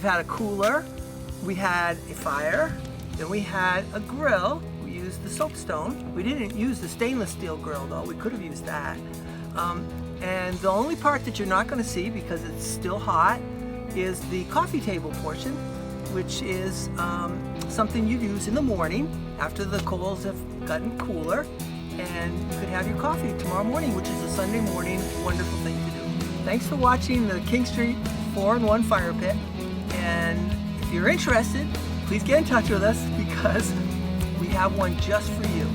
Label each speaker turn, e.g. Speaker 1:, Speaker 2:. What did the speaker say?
Speaker 1: We've had a cooler, we had a fire, then we had a grill. We used the soapstone. We didn't use the stainless steel grill though. We could have used that. And the only part that you're not going to see, because it's still hot, is the coffee table portion, which is something you use in the morning after the coals have gotten cooler, and you could have your coffee tomorrow morning, which is a Sunday morning wonderful thing to do. Thanks for watching the King Street 4-in-1 Fire Pit, and if you're interested, please get in touch with us because we have one just for you.